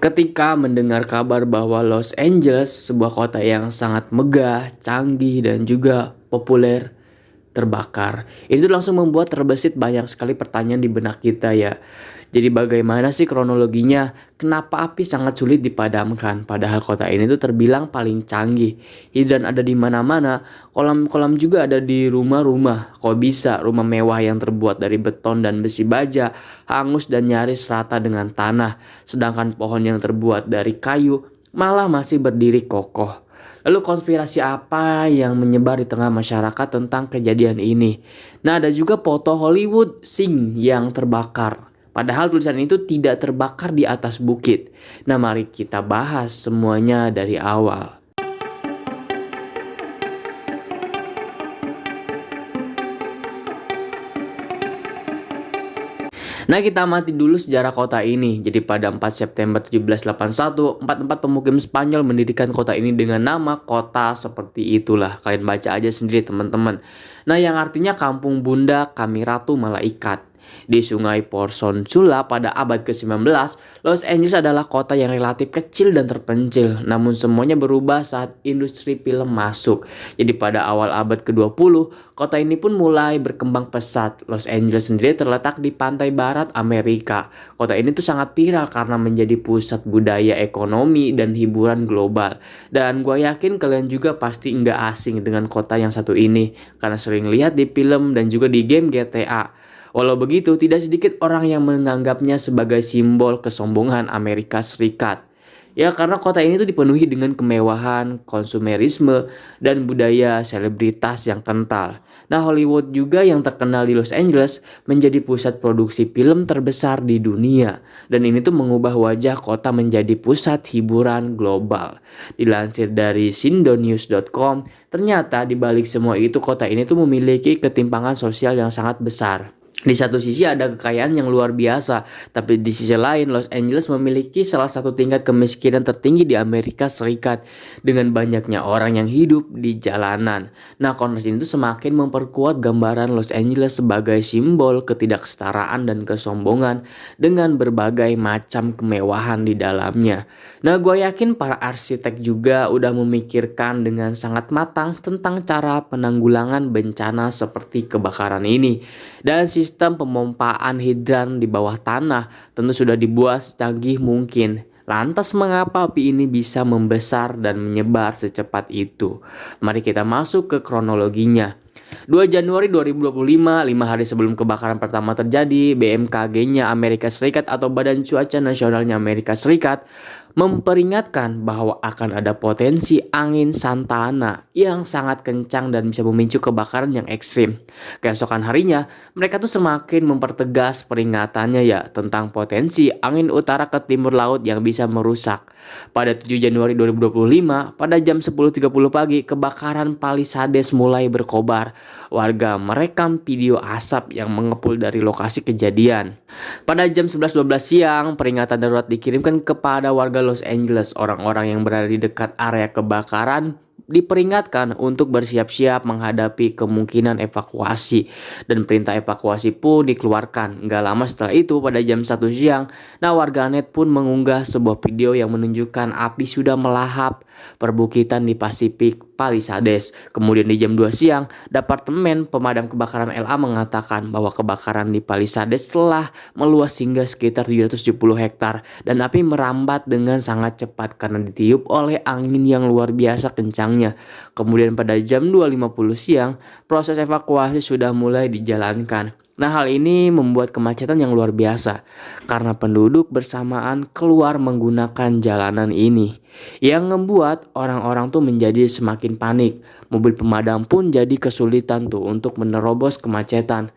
Ketika mendengar kabar bahwa Los Angeles, sebuah kota yang sangat megah, canggih, dan juga populer, terbakar. Itu langsung membuat terbesit banyak sekali pertanyaan di benak kita ya. Jadi bagaimana sih kronologinya? Kenapa api sangat sulit dipadamkan? Padahal kota ini tuh terbilang paling canggih. Hidran ada di mana-mana, kolam-kolam juga ada di rumah-rumah. Kok bisa rumah mewah yang terbuat dari beton dan besi baja hangus dan nyaris rata dengan tanah, sedangkan pohon yang terbuat dari kayu malah masih berdiri kokoh. Lalu konspirasi apa yang menyebar di tengah masyarakat tentang kejadian ini? Nah, ada juga foto Hollywood Sign yang terbakar. Padahal tulisan itu tidak terbakar di atas bukit. Nah, mari kita bahas semuanya dari awal. Nah, kita amati dulu sejarah kota ini. Jadi pada 4 September 1781, empat pemukim Spanyol mendirikan kota ini dengan nama kota seperti itulah. Kalian baca aja sendiri teman-teman. Nah, yang artinya kampung bunda kami ratu malaikat. Di sungai Porciúncula pada abad ke-19, Los Angeles adalah kota yang relatif kecil dan terpencil. Namun semuanya berubah saat industri film masuk. Jadi pada awal abad ke-20, kota ini pun mulai berkembang pesat. Los Angeles sendiri terletak di pantai barat Amerika. Kota ini tuh sangat viral karena menjadi pusat budaya, ekonomi, dan hiburan global. Dan gue yakin kalian juga pasti nggak asing dengan kota yang satu ini, karena sering lihat di film dan juga di game GTA. Walau begitu, tidak sedikit orang yang menganggapnya sebagai simbol kesombongan Amerika Serikat. Ya, karena kota ini tuh dipenuhi dengan kemewahan, konsumerisme, dan budaya selebritas yang kental. Nah, Hollywood juga yang terkenal di Los Angeles menjadi pusat produksi film terbesar di dunia. Dan ini tuh mengubah wajah kota menjadi pusat hiburan global. Dilansir dari sindonews.com, ternyata di balik semua itu kota ini tuh memiliki ketimpangan sosial yang sangat besar. Di satu sisi ada kekayaan yang luar biasa, tapi di sisi lain Los Angeles memiliki salah satu tingkat kemiskinan tertinggi di Amerika Serikat dengan banyaknya orang yang hidup di jalanan. Nah, kondisi itu semakin memperkuat gambaran Los Angeles sebagai simbol ketidaksetaraan dan kesombongan dengan berbagai macam kemewahan di dalamnya. Nah, gue yakin para arsitek juga udah memikirkan dengan sangat matang tentang cara penanggulangan bencana seperti kebakaran ini. Dan sistem pemompaan hidran di bawah tanah tentu sudah dibuat secanggih mungkin. Lantas mengapa api ini bisa membesar dan menyebar secepat itu? Mari kita masuk ke kronologinya. 2 Januari 2025, 5 hari sebelum kebakaran pertama terjadi, BMKG-nya Amerika Serikat atau Badan Cuaca Nasionalnya Amerika Serikat memperingatkan bahwa akan ada potensi angin Santana yang sangat kencang dan bisa memicu kebakaran yang ekstrim. Keesokan harinya, mereka tuh semakin mempertegas peringatannya ya tentang potensi angin utara ke timur laut yang bisa merusak. Pada 7 Januari 2025, pada jam 10.30 pagi, kebakaran Palisades mulai berkobar. Warga merekam video asap yang mengepul dari lokasi kejadian. Pada jam 11.12 siang, peringatan darurat dikirimkan kepada warga Los Angeles. Orang-orang yang berada di dekat area kebakaran diperingatkan untuk bersiap-siap menghadapi kemungkinan evakuasi, dan perintah evakuasi pun dikeluarkan. Gak lama setelah itu pada jam 1 siang, warganet pun mengunggah sebuah video yang menunjukkan api sudah melahap perbukitan di Pacific Palisades. Kemudian di jam 2 siang, Departemen Pemadam Kebakaran LA mengatakan bahwa kebakaran di Palisades telah meluas hingga sekitar 770 hektar dan api merambat dengan sangat cepat karena ditiup oleh angin yang luar biasa kencangnya. Kemudian pada jam 2.50 siang, proses evakuasi sudah mulai dijalankan. Nah, hal ini membuat kemacetan yang luar biasa karena penduduk bersamaan keluar menggunakan jalanan ini, yang membuat orang-orang tuh menjadi semakin panik. Mobil pemadam pun jadi kesulitan tuh untuk menerobos kemacetan.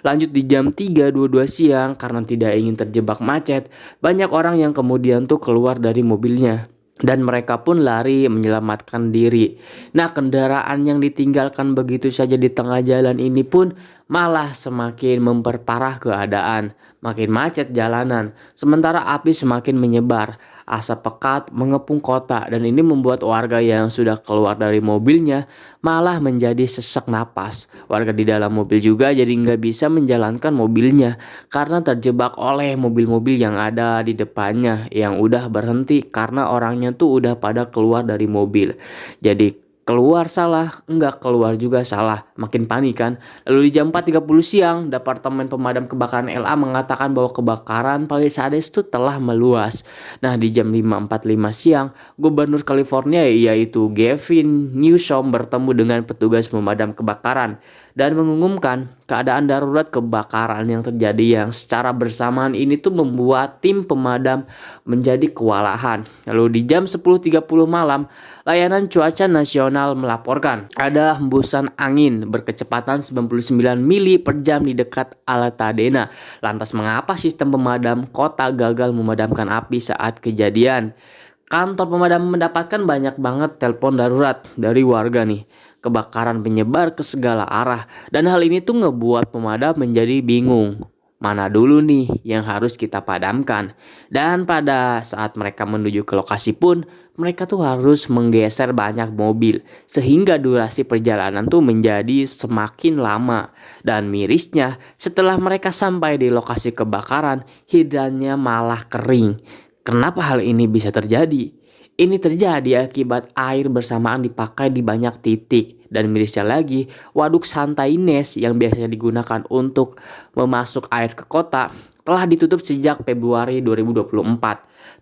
Lanjut di jam 3.22 siang, karena tidak ingin terjebak macet, banyak orang yang kemudian tuh keluar dari mobilnya dan mereka pun lari menyelamatkan diri. Nah, kendaraan yang ditinggalkan begitu saja di tengah jalan ini pun malah semakin memperparah keadaan. Makin macet jalanan, sementara api semakin menyebar. Asap pekat mengepung kota dan ini membuat warga yang sudah keluar dari mobilnya malah menjadi sesak napas. Warga di dalam mobil juga jadi nggak bisa menjalankan mobilnya karena terjebak oleh mobil-mobil yang ada di depannya yang udah berhenti karena orangnya tuh udah pada keluar dari mobil. Jadi keluar salah, enggak keluar juga salah. Makin panik kan. Lalu di jam 4.30 siang, Departemen Pemadam Kebakaran LA mengatakan bahwa kebakaran Palisades itu telah meluas. Nah, di jam 5.45 siang, Gubernur California yaitu Gavin Newsom bertemu dengan petugas pemadam kebakaran dan mengumumkan keadaan darurat kebakaran yang terjadi yang secara bersamaan ini tuh membuat tim pemadam menjadi kewalahan. Lalu di jam 10.30 malam, Layanan Cuaca Nasional melaporkan ada hembusan angin berkecepatan 99 mili per jam di dekat Altadena. Lantas mengapa sistem pemadam kota gagal memadamkan api saat kejadian? Kantor pemadam mendapatkan banyak banget telepon darurat dari warga nih. Kebakaran menyebar ke segala arah dan hal ini tuh ngebuat pemadam menjadi bingung. Mana dulu nih yang harus kita padamkan. Dan pada saat mereka menuju ke lokasi pun mereka tuh harus menggeser banyak mobil sehingga durasi perjalanan tuh menjadi semakin lama. Dan mirisnya setelah mereka sampai di lokasi kebakaran hidrannya malah kering. Kenapa hal ini bisa terjadi? Ini terjadi akibat air bersamaan dipakai di banyak titik. Dan mirisnya lagi, waduk Santai Ines yang biasanya digunakan untuk memasuk air ke kota telah ditutup sejak Februari 2024.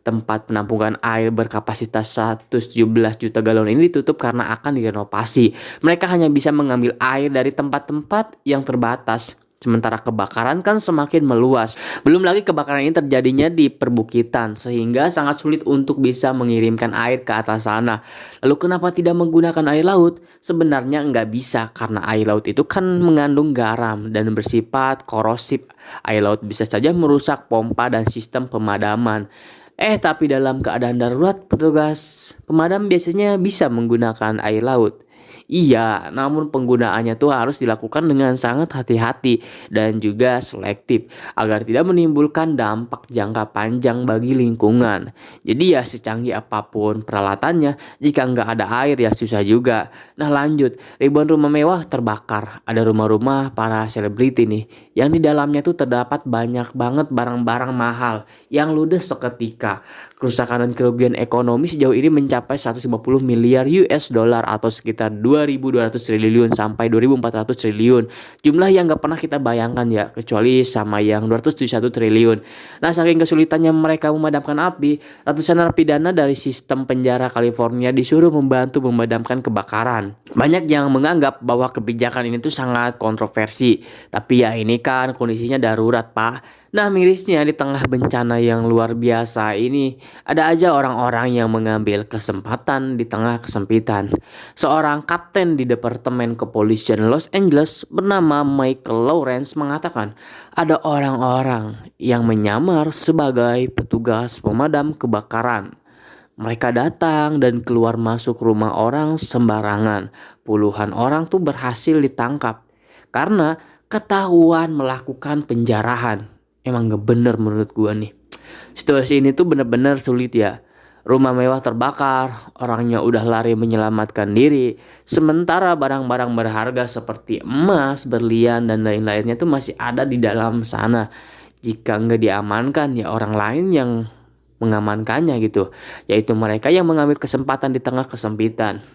Tempat penampungan air berkapasitas 117 juta galon ini ditutup karena akan direnovasi. Mereka hanya bisa mengambil air dari tempat-tempat yang terbatas. Sementara kebakaran kan semakin meluas. Belum lagi kebakaran ini terjadinya di perbukitan sehingga sangat sulit untuk bisa mengirimkan air ke atas sana. Lalu kenapa tidak menggunakan air laut? Sebenarnya nggak bisa karena air laut itu kan mengandung garam dan bersifat korosif. Air laut bisa saja merusak pompa dan sistem pemadaman. Tapi dalam keadaan darurat petugas pemadam biasanya bisa menggunakan air laut. Iya, namun penggunaannya tuh harus dilakukan dengan sangat hati-hati dan juga selektif agar tidak menimbulkan dampak jangka panjang bagi lingkungan. Jadi ya secanggih apapun peralatannya, jika nggak ada air ya susah juga. Nah lanjut, ribuan rumah mewah terbakar. Ada rumah-rumah para selebriti nih, yang di dalamnya tuh terdapat banyak banget barang-barang mahal yang ludes seketika. Kerusakan dan kerugian ekonomi sejauh ini mencapai 150 miliar US dollar atau sekitar 2.200 triliun sampai 2.400 triliun. Jumlah yang gak pernah kita bayangkan ya, kecuali sama yang 271 triliun. Nah, saking kesulitannya mereka memadamkan api, ratusan narapidana dari sistem penjara California disuruh membantu memadamkan kebakaran. Banyak yang menganggap bahwa kebijakan ini tuh sangat kontroversi. Tapi ya ini kan kondisinya darurat, Pak. Nah mirisnya di tengah bencana yang luar biasa ini ada aja orang-orang yang mengambil kesempatan di tengah kesempitan. Seorang kapten di Departemen Kepolisian Los Angeles bernama Michael Lawrence mengatakan ada orang-orang yang menyamar sebagai petugas pemadam kebakaran. Mereka datang dan keluar masuk rumah orang sembarangan. Puluhan orang tuh berhasil ditangkap karena ketahuan melakukan penjarahan. Emang gak bener menurut gua nih. Situasi ini tuh bener-bener sulit ya. Rumah mewah terbakar, orangnya udah lari menyelamatkan diri. Sementara barang-barang berharga seperti emas, berlian, dan lain-lainnya tuh masih ada di dalam sana. Jika nggak diamankan ya orang lain yang mengamankannya gitu. Yaitu mereka yang mengambil kesempatan di tengah kesempitan.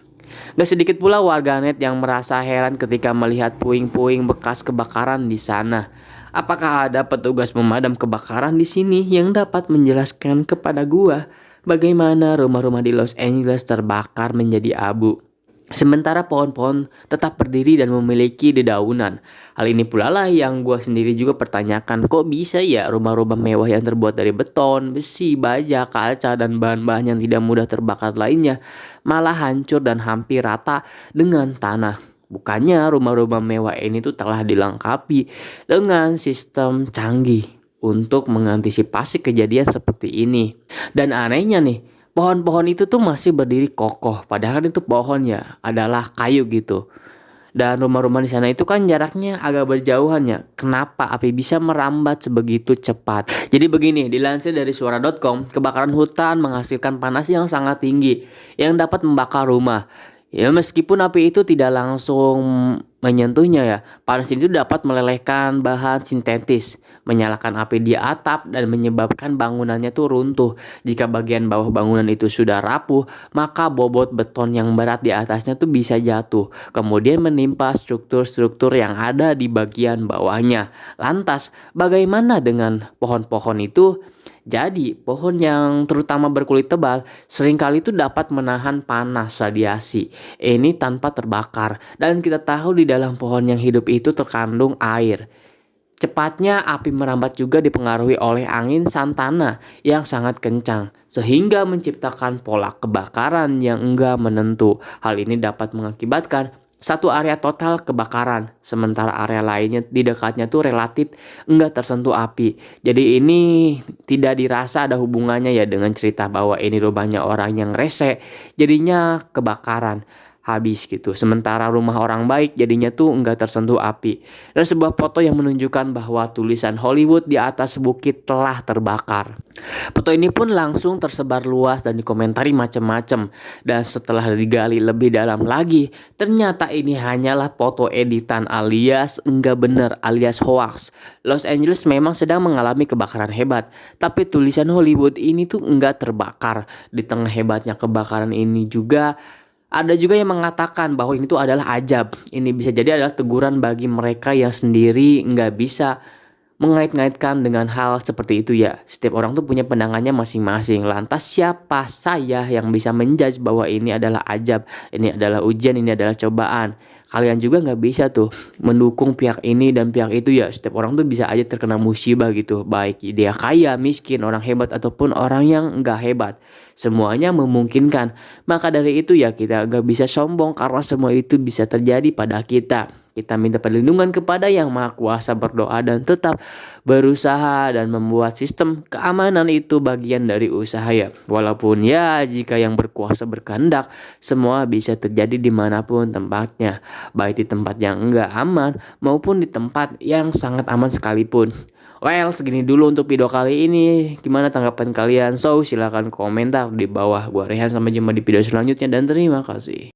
Gak sedikit pula warganet yang merasa heran ketika melihat puing-puing bekas kebakaran di sana. Apakah ada petugas pemadam kebakaran di sini yang dapat menjelaskan kepada gua bagaimana rumah-rumah di Los Angeles terbakar menjadi abu? Sementara pohon-pohon tetap berdiri dan memiliki dedaunan. Hal ini pula lah yang gua sendiri juga pertanyakan, kok bisa ya rumah-rumah mewah yang terbuat dari beton, besi, baja, kaca, dan bahan-bahan yang tidak mudah terbakar lainnya malah hancur dan hampir rata dengan tanah. Bukannya rumah-rumah mewah ini tuh telah dilengkapi dengan sistem canggih untuk mengantisipasi kejadian seperti ini. Dan anehnya nih, pohon-pohon itu tuh masih berdiri kokoh. Padahal itu pohonnya adalah kayu gitu. Dan rumah-rumah di sana itu kan jaraknya agak berjauhan ya. Kenapa api bisa merambat sebegitu cepat? Jadi begini, dilansir dari suara.com, kebakaran hutan menghasilkan panas yang sangat tinggi yang dapat membakar rumah. Ya meskipun api itu tidak langsung menyentuhnya ya, panas itu dapat melelehkan bahan sintetis, menyalakan api di atap dan menyebabkan bangunannya tuh runtuh. Jika bagian bawah bangunan itu sudah rapuh, maka bobot beton yang berat di atasnya tuh bisa jatuh, kemudian menimpa struktur-struktur yang ada di bagian bawahnya. Lantas, bagaimana dengan pohon-pohon itu? Jadi, pohon yang terutama berkulit tebal seringkali itu dapat menahan panas radiasi. Ini tanpa terbakar. Dan kita tahu di dalam pohon yang hidup itu terkandung air. Cepatnya api merambat juga dipengaruhi oleh angin Santana yang sangat kencang, sehingga menciptakan pola kebakaran yang enggak menentu. Hal ini dapat mengakibatkan satu area total kebakaran, sementara area lainnya di dekatnya tuh relatif enggak tersentuh api. Jadi ini tidak dirasa ada hubungannya ya dengan cerita bahwa ini rumahnya orang yang rese, jadinya kebakaran habis gitu. Sementara rumah orang baik jadinya tuh enggak tersentuh api. Dan sebuah foto yang menunjukkan bahwa tulisan Hollywood di atas bukit telah terbakar. Foto ini pun langsung tersebar luas dan dikomentari macam-macam. Dan setelah digali lebih dalam lagi, ternyata ini hanyalah foto editan alias enggak benar alias hoax. Los Angeles memang sedang mengalami kebakaran hebat, tapi tulisan Hollywood ini tuh enggak terbakar. Di tengah hebatnya kebakaran ini juga ada juga yang mengatakan bahwa ini tuh adalah ajab. Ini bisa jadi adalah teguran bagi mereka yang sendiri nggak bisa mengait-ngaitkan dengan hal seperti itu ya. Setiap orang tuh punya pandangannya masing-masing. Lantas siapa saya yang bisa menjudge bahwa ini adalah ajab, ini adalah ujian, ini adalah cobaan? Kalian juga nggak bisa tuh mendukung pihak ini dan pihak itu ya. Setiap orang tuh bisa aja terkena musibah gitu. Baik dia kaya, miskin, orang hebat ataupun orang yang nggak hebat. Semuanya memungkinkan. Maka dari itu ya kita nggak bisa sombong karena semua itu bisa terjadi pada kita. Kita minta perlindungan kepada Yang Maha Kuasa, berdoa dan tetap berusaha dan membuat sistem keamanan itu bagian dari usaha ya. Walaupun ya jika Yang Berkuasa berkehendak, semua bisa terjadi dimanapun tempatnya. Baik di tempat yang enggak aman maupun di tempat yang sangat aman sekalipun. Well, segini dulu untuk video kali ini. Gimana tanggapan kalian? So, silahkan komentar di bawah. Gua Rehan, sampai jumpa di video selanjutnya dan terima kasih.